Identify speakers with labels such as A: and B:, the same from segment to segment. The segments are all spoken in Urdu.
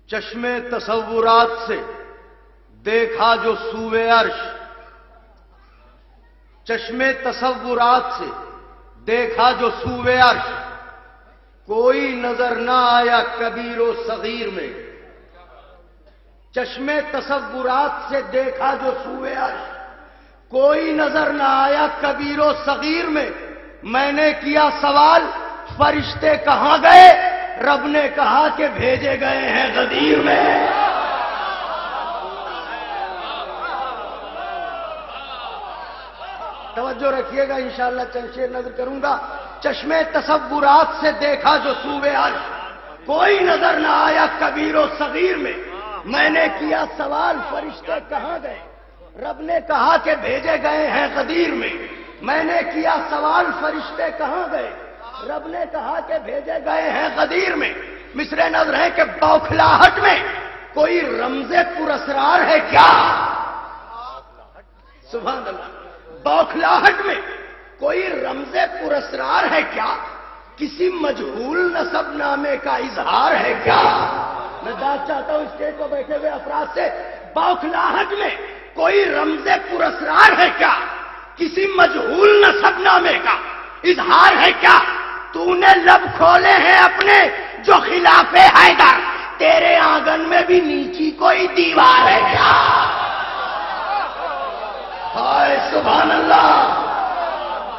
A: چشمے تصورات سے دیکھا جو سوئے عرش، چشمے تصورات سے دیکھا جو سوئے عرش، کوئی نظر نہ آیا کبیر و صغیر میں۔ چشمے تصورات سے دیکھا جو سوئے عرش، کوئی نظر نہ آیا کبیر و صغیر میں۔ میں نے کیا سوال فرشتے کہاں گئے؟ رب نے کہا کہ بھیجے گئے ہیں غدیر میں۔ توجہ رکھیے گا، انشاءاللہ چند شعر نظر کروں گا۔ چشمے تصورات سے دیکھا جو سوئے عرش، کوئی نظر نہ آیا کبیر و صغیر میں۔ میں نے کیا سوال فرشتے کہاں گئے؟ رب نے کہا کہ بھیجے گئے ہیں غدیر میں۔ میں نے کیا سوال فرشتے کہاں گئے؟ رب نے کہا کہ بھیجے گئے ہیں غدیر میں۔ مصرع نظر ہے کہ بوکھلاہٹ میں کوئی رمز پراسرار ہے کیا؟ سبحان اللہ۔ بوکھلاہٹ میں کوئی رمز پراسرار ہے کیا؟ کسی مجہول نسب نامے کا اظہار ہے کیا؟ میں بات چاہتا ہوں اسٹیج پر بیٹھے ہوئے افراد سے، بوکھلاہٹ میں کوئی رمز پراسرار ہے کیا؟ کسی مجہول نسب نامے کا اظہار ہے کیا؟ تو نے لب کھولے ہیں اپنے جو خلاف حیدر، تیرے آنگن میں بھی نیچی کوئی دیوار ہے کیا؟ ہائے سبحان اللہ،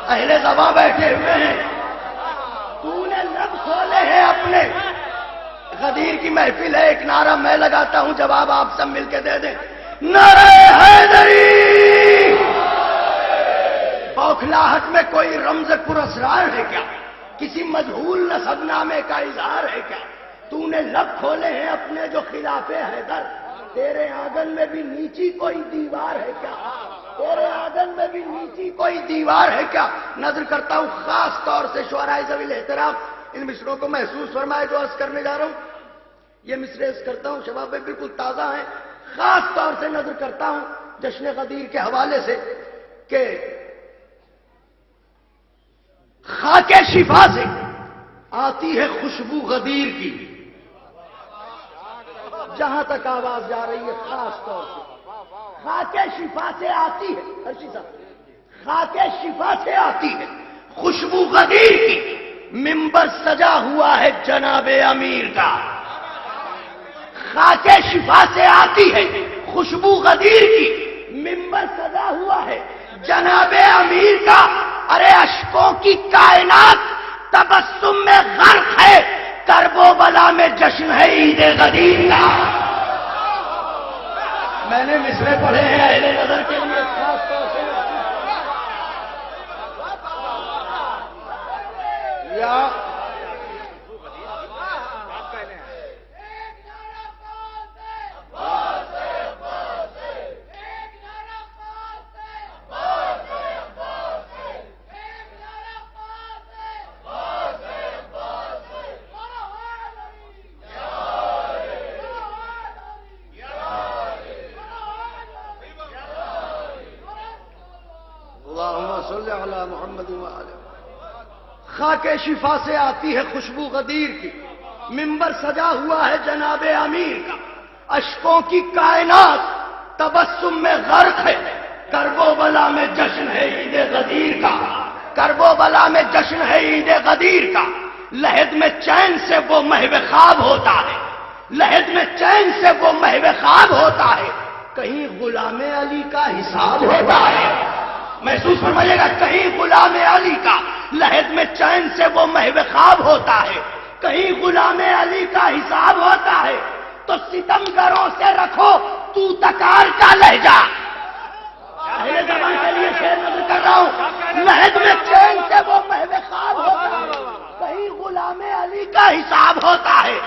A: اہل زباں بیٹھے ہوئے ہیں۔ تو نے لب کھولے ہیں اپنے، غدیر کی محفل ہے، ایک نعرہ میں لگاتا ہوں، جواب آپ سب مل کے دے دیں، نعرہ حیدری۔ بوکھلاہٹ میں کوئی رمز پراسرار ہے کیا؟ کسی مجہول نسب نامے کا اظہار ہے کیا؟ تو نے لب کھولے ہیں اپنے جو خلاف حیدر، تیرے آنگن میں بھی نیچی کوئی دیوار ہے کیا؟ تیرے آنگن میں بھی نیچی کوئی دیوار ہے کیا؟ نظر کرتا ہوں خاص طور سے شعراء ذوی الاحترام، ان مصروں کو محسوس فرمائے جو عرض کرنے جا رہا ہوں۔ یہ مصرے عرض کرتا ہوں، شباب میں بالکل تازہ ہیں۔ خاص طور سے نظر کرتا ہوں جشن غدیر کے حوالے سے کہ خاک شفا سے آتی ہے خوشبو غدیر کی، جہاں تک آواز جا رہی ہے خاص طور سے خاک شفا سے آتی ہے، ارشی صاحب، خاک شفا سے آتی ہے خوشبو غدیر کی، ممبر سجا ہوا ہے جناب امیر کا۔ خاک شفا سے آتی ہے خوشبو غدیر کی، ممبر سجا ہوا ہے جناب امیر کا۔ ارے اشکوں کی کائنات تبسم میں غرق ہے، کرب و بلا میں جشن ہے عید غدیر کا۔ میں نے مصرے پڑھے ہیں اہل نظر کے لیے خاص طور سے، یا محمد وآلہ۔ خاک شفا سے آتی ہے خوشبو غدیر کی، ممبر سجا ہوا ہے جناب امیر کا۔ اشکوں کی کائنات تبسم میں غرق ہے، کرب و بلا میں جشن ہے عید غدیر کا۔ کرب و بلا میں جشن ہے عید غدیر کا۔ لحد میں چین سے وہ محو خواب ہوتا ہے، لحد میں چین سے وہ محو خواب ہوتا ہے، کہیں غلام علی کا حساب ہوتا ہے۔ محسوس فرمائیے گا، کہیں غلام علی کا لحد میں چین سے وہ محو خواب ہوتا ہے، کہیں غلام علی کا حساب ہوتا ہے۔ تو ستم گروں سے رکھو تو تکار کا لہجہ، اہل زبان کے لیے شعر نظر کر رہا ہوں، لحد میں چین سے وہ محو خواب ہوتا ہے، کہیں غلام علی کا حساب ہوتا ہے۔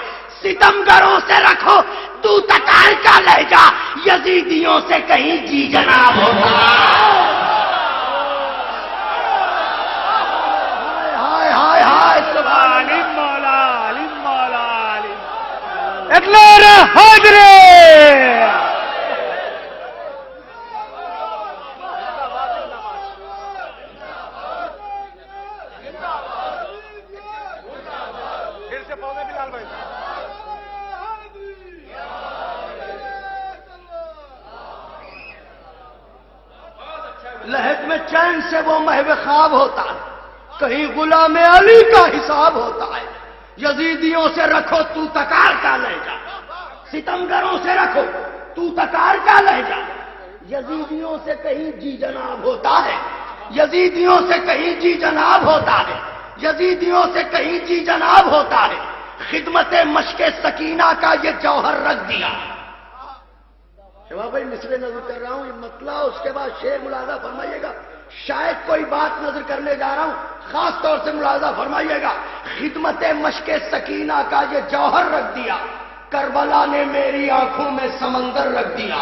A: ستم گروں سے رکھو تو تکار کا لہجہ، یزیدیوں سے کہیں جی جناب ہوتا ہے۔
B: نعرہ حیدری۔
C: پھر سے پودے بلال بھائی،
A: چین سے وہ محو خواب ہوتا ہے، کہیں غلام علی کا حساب ہوتا ہے۔ یزیدیوں سے رکھو تو تکار کا لہجہ، ستمگروں سے رکھو تو تکار کا لہجہ، یزیدیوں سے کہیں جی جناب ہوتا ہے، یزیدیوں سے کہیں جی جناب ہوتا ہے، یزیدیوں سے کہیں جی جناب ہوتا ہے۔ خدمت مشق سکینہ کا یہ جوہر رکھ دیا۔ بھائی مسئلے نظر کر رہا ہوں، یہ مطلع، اس کے بعد شعر ملاحظہ فرمائیے گا۔ شاید کوئی بات نظر کرنے جا رہا ہوں، خاص طور سے ملاحظہ فرمائیے گا۔ خدمت مشق سکینہ کا یہ جوہر رکھ دیا، کربلا نے میری آنکھوں میں سمندر رکھ دیا۔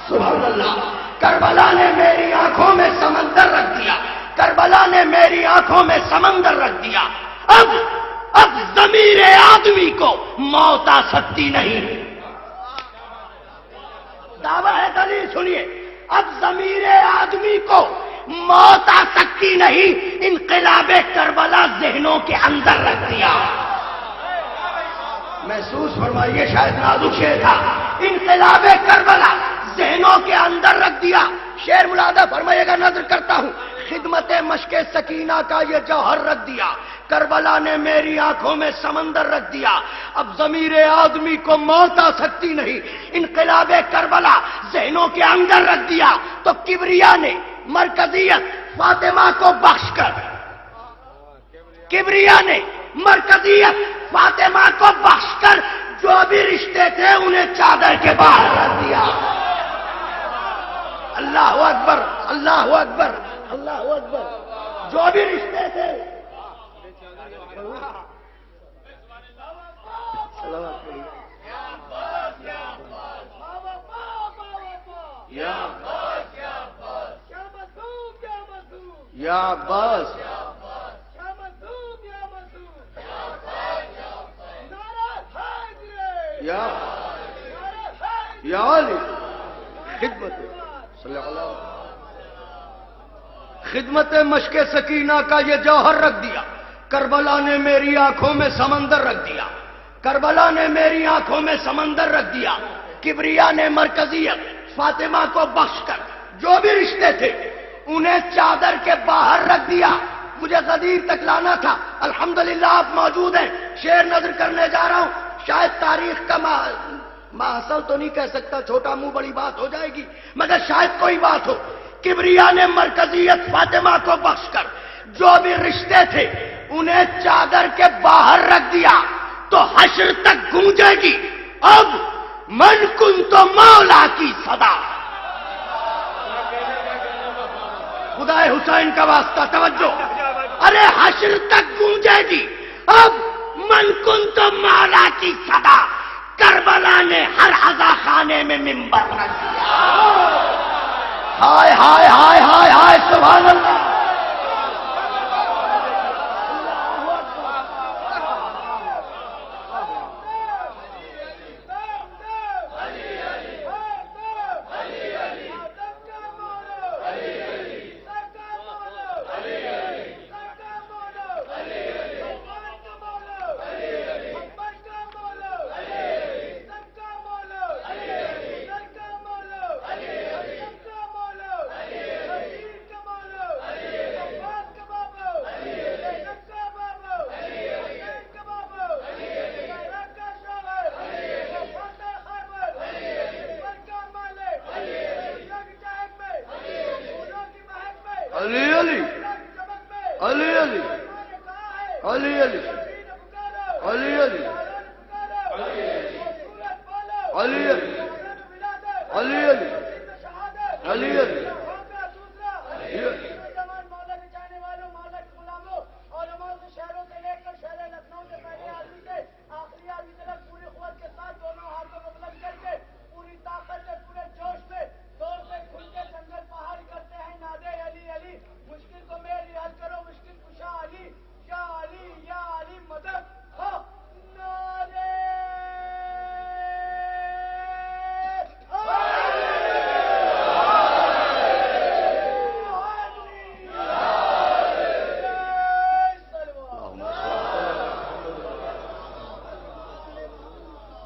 A: سبحان اللہ، کربلا نے میری آنکھوں میں سمندر رکھ دیا، کربلا نے میری آنکھوں میں سمندر رکھ دیا۔ اب ضمیر آدمی کو موت آ سکتی نہیں۔ دعویٰ ہے دلیل سنیے، اب ضمیر آدمی کو موت آ سکتی نہیں، انقلاب کربلا ذہنوں کے اندر رکھ دیا۔ محسوس فرمائیے، شاید نازک شعر تھا۔ انقلاب کربلا ذہنوں کے اندر رکھ دیا۔ شعر ملاحظہ فرمائیے گا، نظر کرتا ہوں۔ خدمت مشق سکینہ کا یہ جوہر رکھ دیا، کربلا نے میری آنکھوں میں سمندر رکھ دیا۔ اب ضمیر آدمی کو موت آ سکتی نہیں، انقلاب کربلا ذہنوں کے اندر رکھ دیا۔ تو کبریا نے مرکزیت فاطمہ کو بخش کر، کبریا نے مرکزیت فاطمہ کو بخش کر جو بھی رشتے تھے انہیں چادر کے باہر رکھ دیا۔ اللہ اکبر، اللہ اکبر، اللہ اکبر۔ جو بھی رشتے تھے، یا بس یا علی خدمت صلی اللہ علیہ وسلم، خدمت مشق سکینہ کا یہ جوہر رکھ دیا، کربلا نے میری آنکھوں میں سمندر رکھ دیا، کربلا نے میری آنکھوں میں سمندر رکھ دیا۔ کبریا نے مرکزیت فاطمہ کو بخش کر جو بھی رشتے تھے انہیں چادر کے باہر رکھ دیا۔ مجھے غدیر تک لانا تھا، الحمدللہ آپ موجود ہیں۔ شعر نظر کرنے جا رہا ہوں، شاید تاریخ کا محصل تو نہیں کہہ سکتا، چھوٹا منہ بڑی بات ہو جائے گی، مگر شاید کوئی بات ہو۔ کبریا نے مرکزیت فاطمہ کو بخش کر جو بھی رشتے تھے انہیں چادر کے باہر رکھ دیا، تو حشر تک گونجے گی اب من کن تو مولا کی صدا۔ خدا حسین کا واسطہ توجہ، ارے حشر تک گونجے گی اب من کن تو مولا کی صدا، کربلا نے ہر عزا خانے میں منبر رکھ دیا۔ ہائے ہائے ہائے ہائے ہائے، سبحان اللہ۔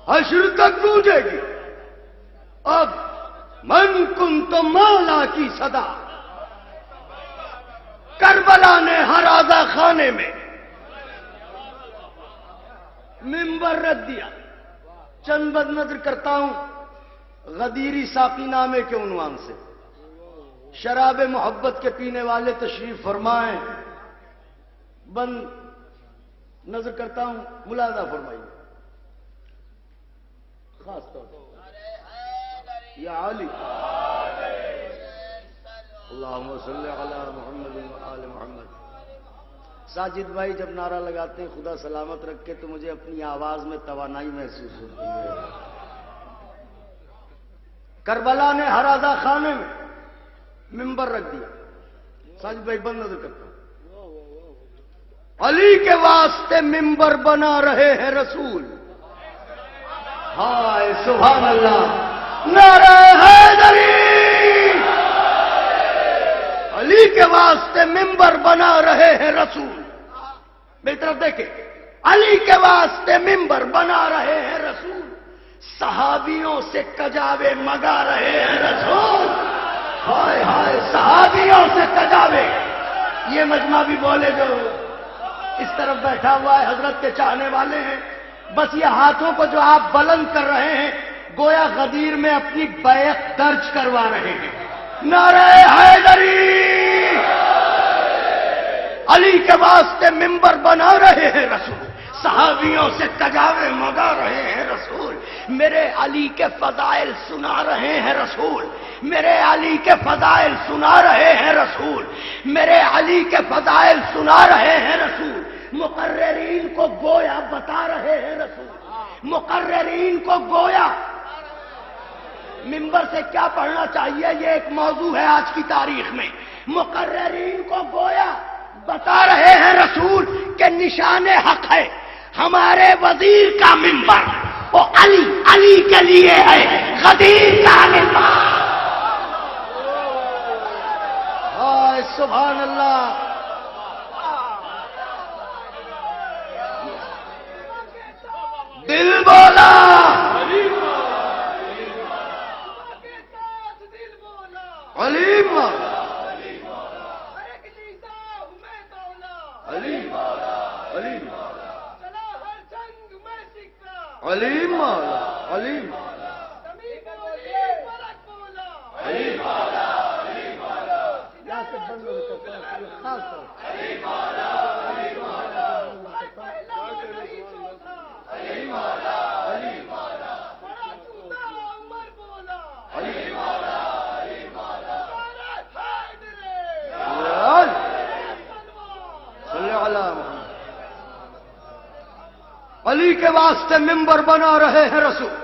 A: حشر تک گونجے گی اب من کن تو مولا کی صدا۔ کربلا نے ہر آزا خانے میں ممبر رکھ دیا. چند بد نظر کرتا ہوں غدیری ساقی نامے کے عنوان سے. شراب محبت کے پینے والے تشریف فرمائیں. بند نظر کرتا ہوں ملاحظہ فرمائیے خاص طور پر یا علی اللہم صلی علی محمد و آل محمد. ساجد بھائی جب نعرہ لگاتے ہیں خدا سلامت رکھے تو مجھے اپنی آواز میں توانائی محسوس ہوتی ہے. کربلا نے ہر آزا خانے میں ممبر رکھ دیا. ساجد بھائی بند نظر کرتا ہوں. علی کے واسطے ممبر بنا رہے ہیں رسول. ہائے سبحان اللہ. نعرہ حیدری. علی کے واسطے ممبر بنا رہے ہیں رسول. میری طرف دیکھیں. علی کے واسطے ممبر بنا رہے ہیں رسول. صحابیوں سے کجاوے مگا رہے ہیں رسول. ہائے ہائے صحابیوں سے کجاوے. یہ مجمع بھی بولے جو اس طرف بیٹھا ہوا ہے حضرت کے چاہنے والے ہیں. بس یہ ہاتھوں کو جو آپ بلند کر رہے ہیں گویا غدیر میں اپنی بیعت درج کروا رہے ہیں. نعرہ حیدری. علی کے واسطے ممبر بنا رہے ہیں رسول. صحابیوں سے کجاوے مگا رہے ہیں رسول. میرے علی کے فضائل سنا رہے ہیں رسول. میرے علی کے فضائل سنا رہے ہیں رسول. میرے علی کے فضائل سنا رہے ہیں رسول. مقررین کو گویا بتا رہے ہیں رسول. مقررین کو گویا. ممبر سے کیا پڑھنا چاہیے یہ ایک موضوع ہے آج کی تاریخ میں. مقررین کو گویا بتا رہے ہیں رسول کہ نشان حق ہے ہمارے وزیر کا ممبر وہ علی علی کے لیے ہے غدیر کا ممبر. ہائے سبحان اللہ. دل بولا. علی مولا. علی مولا. علی مولا. علی مولا. علی مولا. علی مولا. علی کے واسطے ممبر بنا رہے ہیں رسول.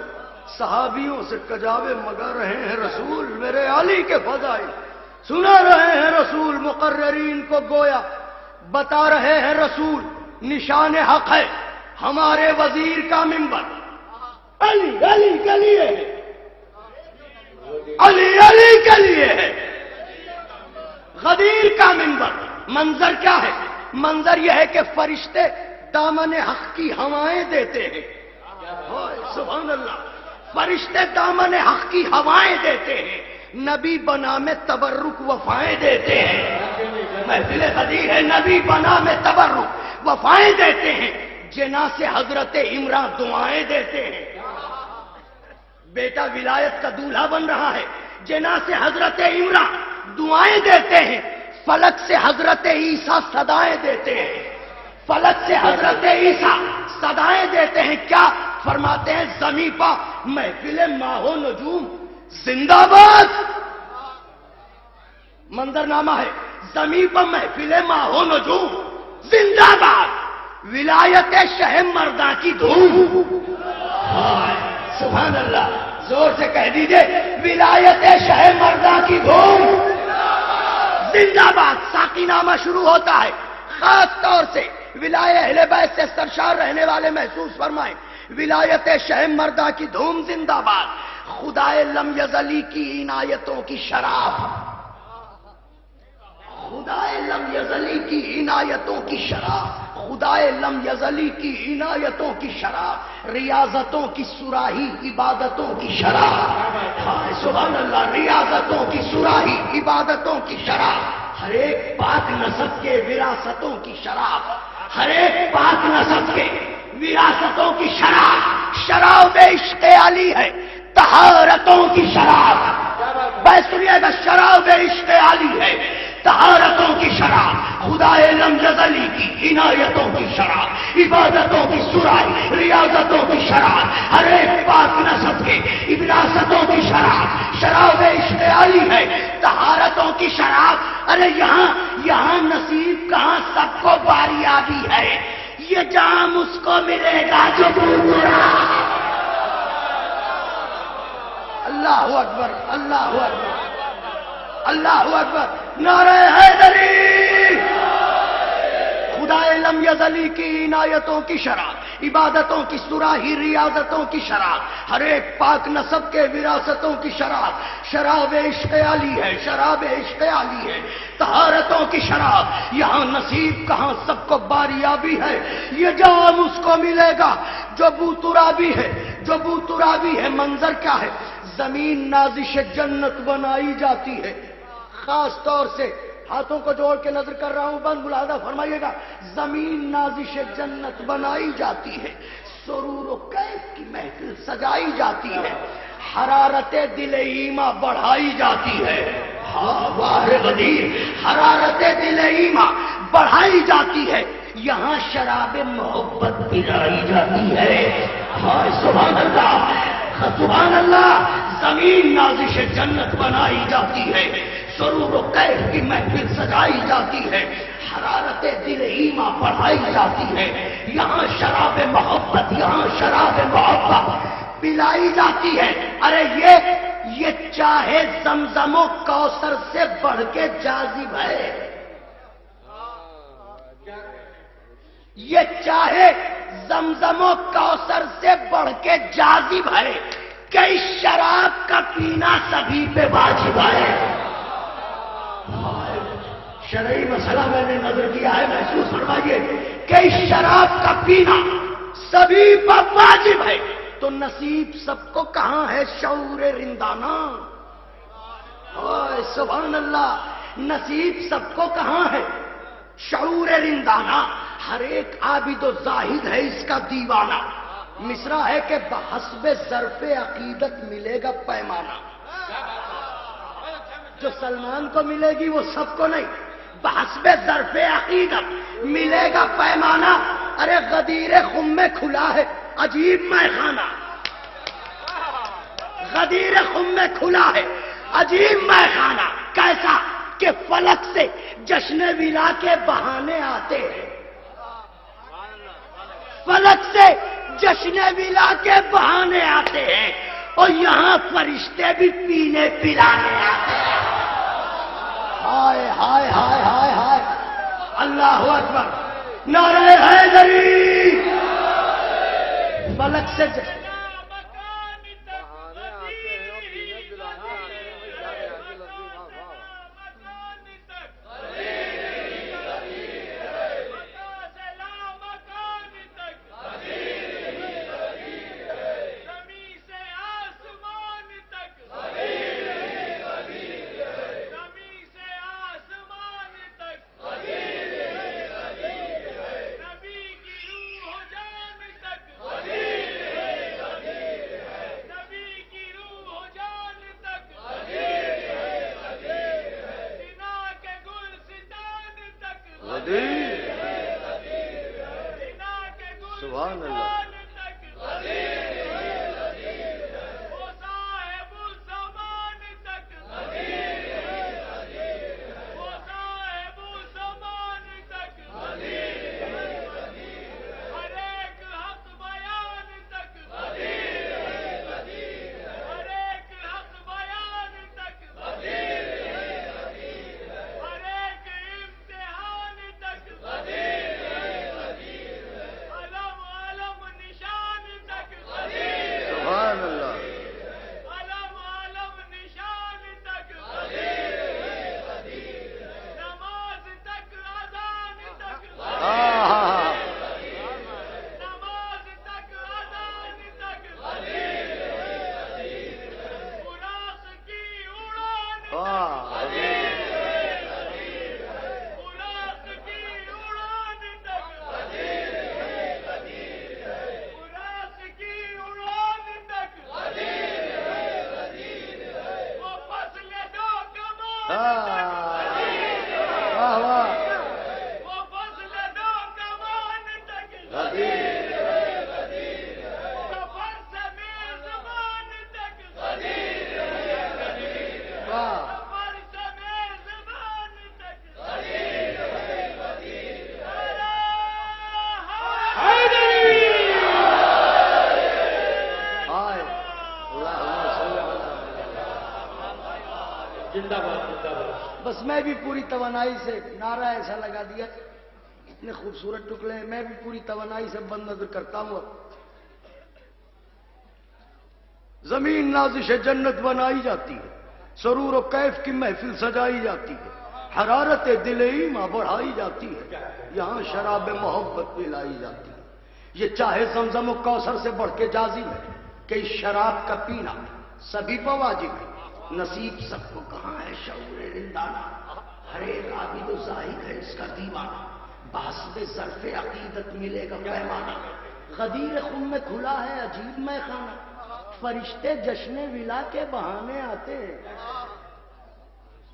A: صحابیوں سے کجاوے مگا رہے ہیں رسول. میرے علی کے فضائل سنا رہے ہیں رسول. مقررین کو گویا بتا رہے ہیں رسول نشان حق ہے ہمارے وزیر کا ممبر علی علی کے لیے ہے. علی علی کے لیے ہے. غدیر کا ممبر. منظر کیا ہے؟ منظر یہ ہے کہ فرشتے دامن حق کی ہوائیں دیتے ہیں. سبحان اللہ. فرشتے دامن حق کی ہوائیں دیتے ہیں. نبی بنا میں تبرک وفائیں دیتے ہیں. محفل غدیر ہے نبی بنا میں تبرک وفائیں دیتے ہیں. جنا سے حضرت عمران دعائیں دیتے ہیں. بیٹا ولایت کا دولہا بن رہا ہے. جنا سے حضرت عمران دعائیں دیتے ہیں. فلک سے حضرت عیسیٰ صدائیں دیتے ہیں. فلک سے حضرت عیسیٰ صدائیں دیتے ہیں. کیا فرماتے ہیں؟ زمیں پا محفل ماہ و نجوم زندہ باد. منظرنامہ ہے. زمیں پا محفل ماہ و نجوم زندہ باد. ولایت شہ مرداں کی دھوم. سبحان اللہ. زور سے کہہ دیجئے ولایت شہ مرداں کی دھوم زندہ باد. ساقی نامہ شروع ہوتا ہے. خاص طور سے ولایت اہل بیت سے سرشار رہنے والے محسوس فرمائیں. ولایت شہ مرداں کی دھوم زندہ باد. خدائے لم یزلی کی عنایتوں کی شراب. خدائے لم یزلی کی عنایتوں کی شراب. خدائے لم یزلی کی عنایتوں کی شراب. ریاضتوں کی سراہی عبادتوں کی شراب. سبحان اللہ. ریاضتوں کی سراہی عبادتوں کی شراب. ہر ایک پاک نسب کے وراثتوں کی شراب، ہر ایک پاک نسب کے وراثتوں کی شراب، شراب عشق علی ہے، طہارتوں کی شراب، بھائی سنیے گا، شراب عشق علی ہے، طہارتوں کی شراب، خدا لم یزلی کی عنایتوں کی شراب، عبادتوں کی سرائی، ریاضتوں کی شراب، ہر ایک پاک نسب کے وراثتوں کی شراب، شراب عشق علی ہے، طہارتوں کی شراب۔ ارے یہاں نصیب کہاں، سب کو باریابی ہے، یہ جام اس کو ملے گا جو برا۔ اللہ اکبر، اللہ اکبر، اللہ اکبر، نعرہ حیدری۔ خدا لم یزلی کی عنایتوں کی شراب، عبادتوں کی سراہی، ریاضتوں کی شراب، ہر ایک پاک نسب کے وراثتوں کی شراب، شراب عشق علی ہے، شراب عشق علی ہے، طہارتوں کی شراب، یہاں نصیب کہاں، سب کو باریابی ہے، یہ جام اس کو ملے گا جو بو ترابی ہے، جو بو ترابی ہے۔ منظر کیا ہے؟ زمین نازش جنت بنائی جاتی ہے، خاص طور سے ہاتھوں کو جوڑ کے نظر کر رہا ہوں، بند ملاحظہ فرمائیے گا، زمین نازش جنت بنائی جاتی ہے، سرور و کیف کی محفل سجائی جاتی ہے، حرارت دل ایماں بڑھائی جاتی ہے، ہاں واہ غدیر، حرارت دل ایماں بڑھائی جاتی ہے، یہاں شراب محبت پلائی جاتی ہے، ہاں سبحان اللہ، سبحان اللہ، زمین نازش جنت بنائی جاتی ہے، سرور و کیف کی محفل سجائی جاتی ہے، حرارت دل ایماں بڑھائی جاتی ہے، یہاں شراب محبت، یہاں شراب محبت پلائی جاتی ہے۔ ارے یہ چاہے زمزم و کوثر سے بڑھ کے جاذب ہے، یہ چاہے زمزم و کوثر سے بڑھ کے جاذب ہے، کہ اس شراب کا پینا سبھی پہ واجب ہے۔ شرعی مسئلہ میں نے نظر کیا ہے، محسوس فرمائیے کہ اس شراب کا پینا سبھی پر واجب ہے، تو نصیب سب کو کہاں ہے؟ شعور رندانہ، سبحان اللہ، نصیب سب کو کہاں ہے؟ شعور رندانہ، ہر ایک عابد و زاہد ہے اس کا دیوانہ۔ مصرع ہے کہ بحسب ظرف عقیدت ملے گا پیمانہ، جو سلمان کو ملے گی وہ سب کو نہیں، بحسب ظرف عقیدت ملے گا پیمانہ۔ ارے غدیر خم میں کھلا ہے عجیب میں خانہ، غدیر خم میں کھلا ہے عجیب میں خانہ، کیسا کہ فلک سے جشن ولا کے بہانے آتے ہیں، فلک سے جشن ولا کے بہانے آتے ہیں، اور یہاں فرشتے بھی پینے پلانے آتے ہیں۔ ہائے ہائے ہائے ہائے ہائے، اللہ اکبر، نعرہ حیدری، فلک سے واہ واہ بس میں بھی پوری توانائی سے نعرہ ایسا لگا دیا، اتنے خوبصورت ٹکڑے ہیں، میں بھی پوری توانائی سے بند نظر کرتا ہوں۔ زمین نازش جنت بنائی جاتی ہے، سرور و کیف کی محفل سجائی جاتی ہے، حرارت دل ایماں بڑھائی جاتی ہے، یہاں شراب محبت پلائی جاتی ہے۔ یہ چاہے زمزم و کوثر سے بڑھ کے جازب ہے کہ اس شراب کا پینا سبھی پر واجب ہے، نصیب سب کو کہاں ہے شعور رندانہ، ہر ایک عابد و زاہد ہے اس کا دیوانہ، بحسب ظرف عقیدت ملے گا پیمانہ، غدیر خم میں کھلا ہے عجیب میں خانہ، فرشتے جشن ولا کے بہانے آتے ہیں،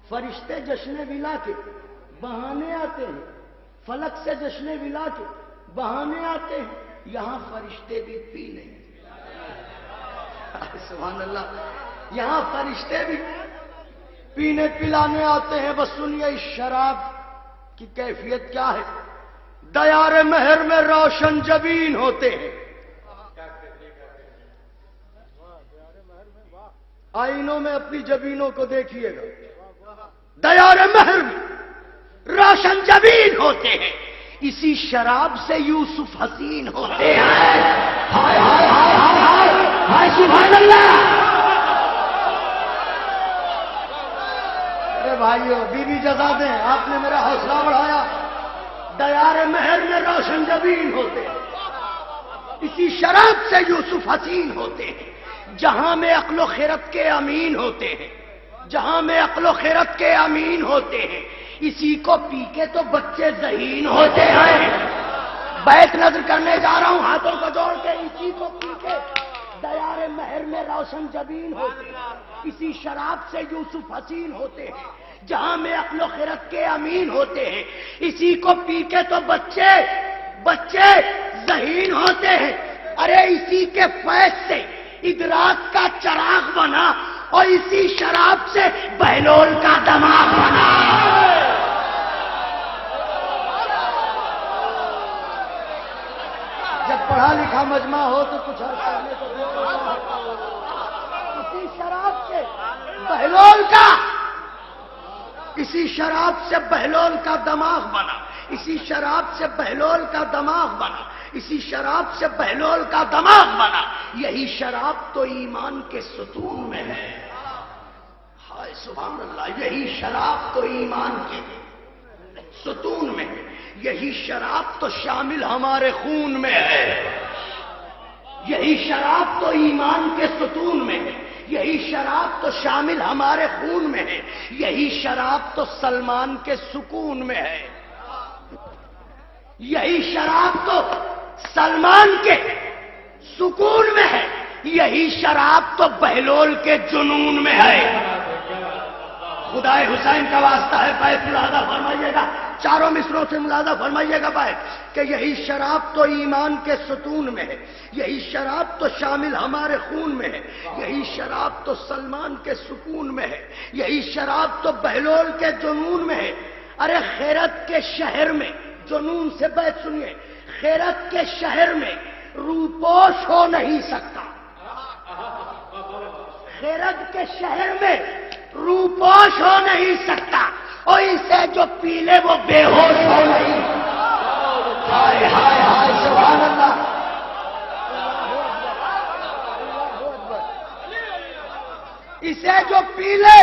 A: فرشتے جشن ولا کے بہانے آتے ہیں، فلک سے جشن ولا کے بہانے آتے ہیں، یہاں فرشتے بھی پی لیں۔ سبحان اللہ، یہاں فرشتے بھی پینے پلانے آتے ہیں۔ بس سنیے اس شراب کی کیفیت کیا ہے۔ دیار مہر میں روشن جبین ہوتے ہیں، آئینوں میں اپنی جبینوں کو دیکھیے گا، دیار مہر میں روشن جبین ہوتے ہیں، اسی شراب سے یوسف حسین ہوتے ہیں۔ ہائے ہائے ہائے ہائے ہائے ہائے سبحان اللہ۔ ارے بھائیو بی بی جزا دیں، آپ نے میرا حوصلہ بڑھایا۔ دیار مہر میں روشن جبین ہوتے ہیں، اسی شراب سے یوسف حسین ہوتے ہیں، جہاں میں عقل و خیرت کے امین ہوتے ہیں، جہاں میں عقل و خیرت کے امین ہوتے ہیں، اسی کو پی کے تو بچے ذہین ہوتے ہیں۔ بیت نظر کرنے جا رہا ہوں ہاتھوں کو جوڑ کے، اسی کو پی کے دیار مہر میں روشن جبین ہوتے ہیں، اسی شراب سے یوسف حسین ہوتے ہیں، جہاں میں عقل و خیرت کے امین ہوتے ہیں، اسی کو پی کے تو بچے ذہین ہوتے ہیں۔ ارے اسی کے فیض سے ادراک کا چراغ بنا اور اسی شراب سے بہلول کا دماغ بنا۔ جب پڑھا لکھا مجمع ہو تو کچھ اور کرنے کو اسی شراب سے بہلول کا، اسی شراب سے بہلول کا دماغ بنا، اسی شراب سے بہلول کا دماغ بنا، اسی شراب سے بہلول کا دماغ بنا۔ یہی شراب تو ایمان کے ستون میں ہے۔ ہائے سبحان اللہ، یہی شراب تو ایمان کے ستون میں ہے، یہی شراب تو شامل ہمارے خون میں ہے، یہی شراب تو ایمان کے ستون میں ہے، یہی شراب تو شامل ہمارے خون میں ہے، یہی شراب تو سلمان کے سکون میں ہے، یہی شراب تو سلمان کے سکون میں ہے، یہی شراب تو بہلول کے جنون میں ہے۔ خدائے حسین کا واسطہ ہے، بیت ملاحظہ فرمائیے گا، چاروں مصروں سے ملاحظہ فرمائیے گا بیت، کہ یہی شراب تو ایمان کے ستون میں ہے، یہی شراب تو شامل ہمارے خون میں ہے، یہی شراب تو سلمان کے سکون میں ہے، یہی شراب تو بہلول کے جنون میں ہے۔ ارے خیرت کے شہر میں، جنون سے بیت سنیے، خیرت کے شہر میں روپوش ہو نہیں سکتا، خیرت کے شہر میں روپوش ہو نہیں سکتا، اور اسے جو پی لے وہ بے ہوش ہو نہیں۔ ہائے ہائے ہائے سبحان اللہ۔ اسے جو پی لے،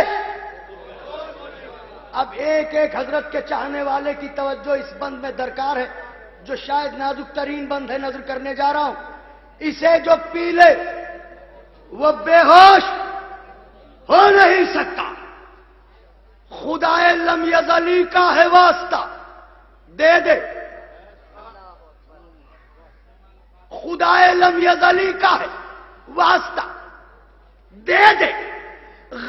A: اب ایک ایک حضرت کے چاہنے والے کی توجہ اس بند میں درکار ہے، جو شاید نازک ترین بند ہے، نظر کرنے جا رہا ہوں۔ اسے جو پی لے وہ بے ہوش ہو نہیں سکتا۔ خدائے لم یزلی کا ہے واسطہ، دے دے، خدائے لم یزلی کا ہے واسطہ، دے دے،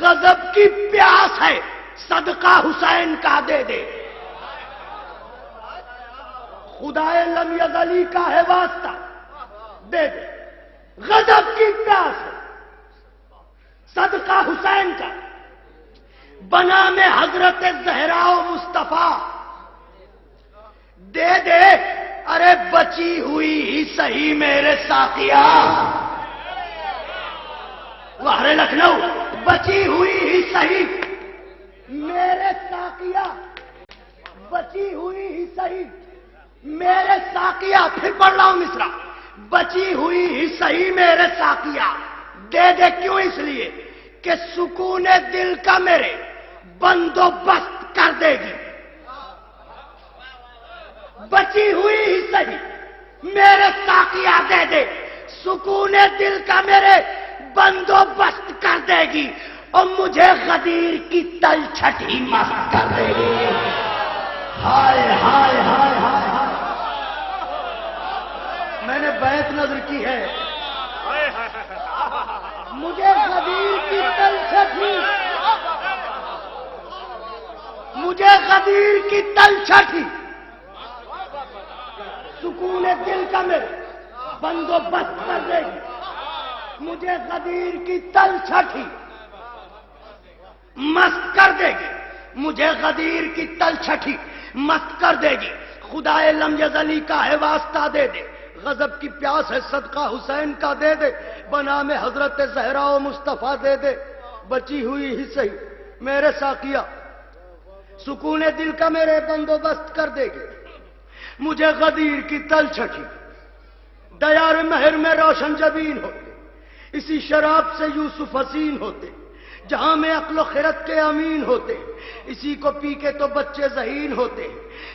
A: غضب کی پیاس ہے صدقہ حسین کا دے دے، خدائے لم یزلی کا ہے واسطہ دے دے، غضب کی پیاس ہے صدقہ حسین کا، بنا میں حضرت زہرا و مصطفیٰ دے دے، ارے بچی ہوئی ہی صحیح میرے ساقیہ، وہر لکھنؤ، بچی ہوئی ہی صحیح میرے ساقیہ، بچی ہوئی ہی صحیح میرے ساقیہ، پھر پڑھ رہا ہوں مصرع، بچی ہوئی ہی صحیح میرے ساقیہ دے دے، کیوں؟ اس لیے کہ سکون دل کا میرے بندوبست کر دے گی، بچی ہوئی ہی صحیح میرے ساقیہ دے دے، سکون دل کا میرے بندوبست کر دے گی، اور مجھے غدیر کی تلچھٹ ہی مست کر دے گی۔ ہائے ہائے ہائے ہائے ہائے، میں نے بیعت نظر کی ہے، مجھے غدیر کی تلچھٹ ہی، مجھے غدیر کی تلچھٹ ہی سکون دل کا میرے بندوبست کر دے گی، مجھے غدیر کی تلچھٹ ہی مست کر دے گی، مجھے غدیر کی تلچھٹ ہی مست کر دے گی، خدائے لم یزلی کا ہے واسطہ دے دے، غضب کی پیاس ہے صدقہ حسین کا دے دے، بنا میں حضرت زہرا و مصطفیٰ دے دے، بچی ہوئی ہی صحیح میرے ساقیہ، سکون دل کا میرے بندوبست کر دے گی، مجھے غدیر کی تلچھٹ ہی، دیار مہر میں روشن جبین ہوتے، اسی شراب سے یوسف حسین ہوتے، جہاں میں عقل و خرد کے امین ہوتے، اسی کو پی کے تو بچے ذہین ہوتے،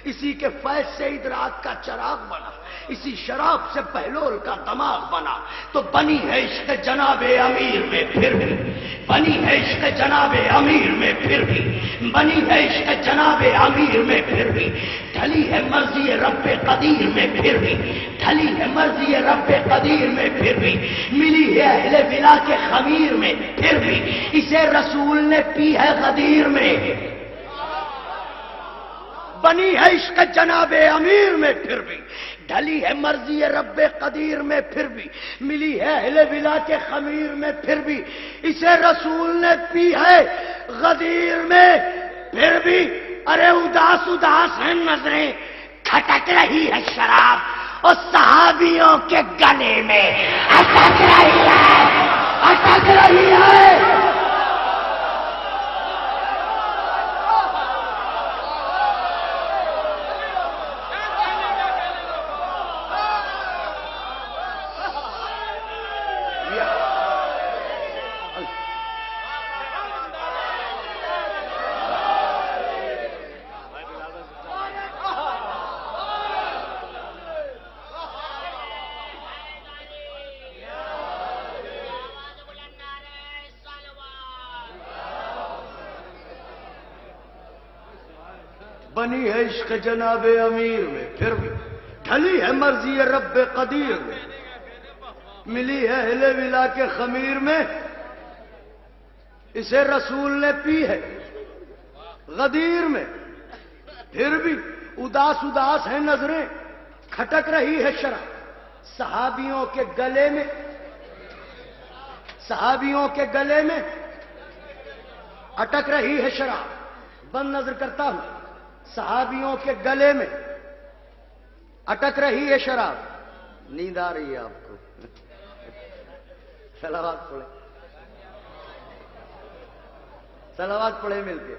A: اسی کے فیض سے ادراک کا چراغ بنا، اسی شراب سے پہلول کا دماغ بنا، تو بنی ہے عشق جناب امیر میں پھر بھی، بنی ہے عشق جناب امیر میں پھر بھی، بنی ہے عشق جناب امیر میں پھر بھی، ڈھلی ہے مرضی رب قدیر میں پھر بھی، ڈھلی ہے مرضی رب قدیر میں پھر بھی، ملی ہے اہل ولا کے خمیر میں پھر بھی، اسے رسول نے پی ہے غدیر میں، بنی ہے عشق جناب امیر میں پھر بھی، ڈھلی ہے مرضی رب قدیر میں پھر بھی، ملی ہے اہل ولا کے خمیر میں پھر بھی، اسے رسول نے پی ہے غدیر میں پھر بھی، ارے اداس اداس ہیں نظریں، کھٹک رہی ہے شراب اور صحابیوں کے گلے میں اٹک رہی ہے، اٹک رہی ہے۔ بنی ہے عشق جناب امیر میں پھر بھی، ڈھلی ہے مرضی رب قدیر میں، ملی ہے اہل ولا کے خمیر میں، اسے رسول نے پی ہے غدیر میں پھر بھی، اداس اداس ہیں نظریں، کھٹک رہی ہے شراب صحابیوں کے گلے میں، صحابیوں کے گلے میں اٹک رہی ہے شراب، بند نظر کرتا ہوں، صحابیوں کے گلے میں اٹک رہی ہے شراب، نیند آ رہی ہے آپ کو؟ صلوات پڑھے، صلوات پڑھے مل کے،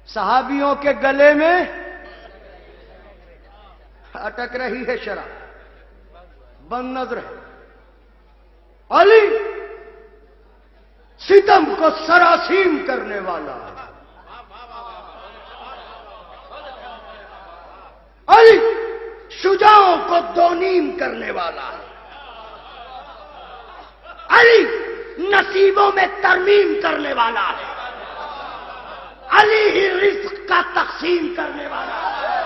A: صحابیوں کے گلے میں اٹک رہی ہے شراب، بند نظر ہے علی ستم کو سراسیم کرنے والا ہے، علی شجاعوں کو دو نیم کرنے والا ہے، علی نصیبوں میں ترمیم کرنے والا ہے، علی ہی رزق کا تقسیم کرنے والا ہے،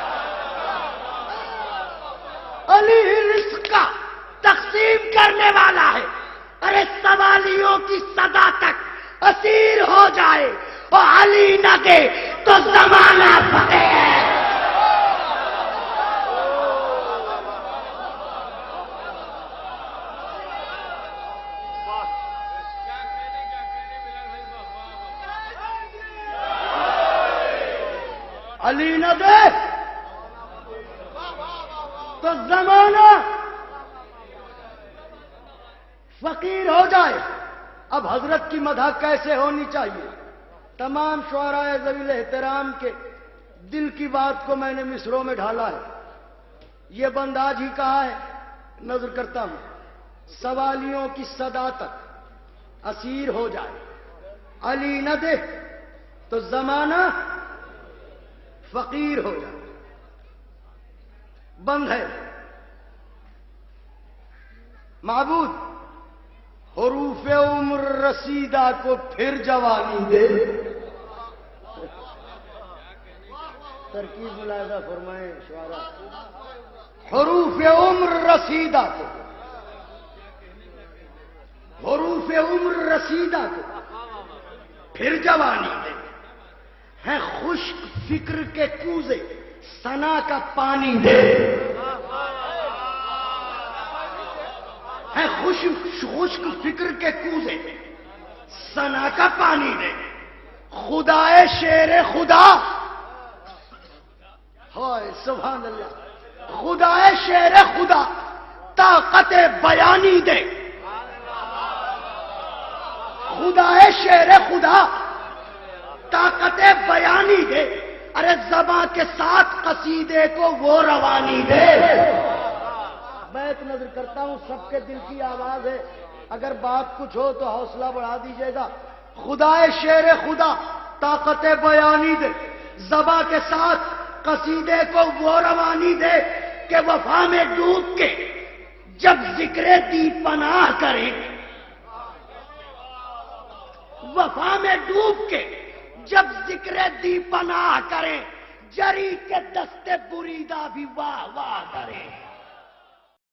A: علی ہی رزق کا تقسیم کرنے والا کی صدا تک اسیر ہو جائے اور علی نہ دے تو زمانہ فتح ہے. علی نہ دے تو زمانہ فقیر ہو جائے. اب حضرت کی مدح کیسے ہونی چاہیے؟ تمام شعراء ذوی الاحترام کے دل کی بات کو میں نے مصروں میں ڈھالا ہے. یہ بند آج ہی کہا ہے، نظر کرتا ہوں. سوالیوں کی صدا تک اسیر ہو جائے، علی نہ دے تو زمانہ فقیر ہو جائے. بند ہے. معبود حروف عمر رسیدہ کو پھر جوانی دے. ترکیب ملاحظہ فرمائیں شعراء. حروف عمر رسیدہ کو، حروف عمر رسیدہ کو پھر جوانی دے. ہے خشک فکر کے کوزے ثنا کا پانی دے. ہے خشک فکر کے کوزے ثنا کا پانی دے. خدائے شیر خدا، ہائے سبحان اللہ، خدائے شیر خدا طاقت بیانی دے. خدائے شیر خدا طاقت بیانی دے. ارے زباں کے ساتھ قصیدے کو وہ روانی دے. بیت نظر کرتا ہوں، سب کے دل کی آواز ہے. اگر بات کچھ ہو تو حوصلہ بڑھا دیجیے گا. خدائے شیر خدا طاقت بیانی دے، زباں کے ساتھ قصیدے کو وہ روانی دے کہ وفا میں ڈوب کے جب ذکر دی پناہ کریں، وفا میں ڈوب کے جب ذکر دی پناہ کریں، جری کے دستے بریدہ بھی واہ واہ کریں.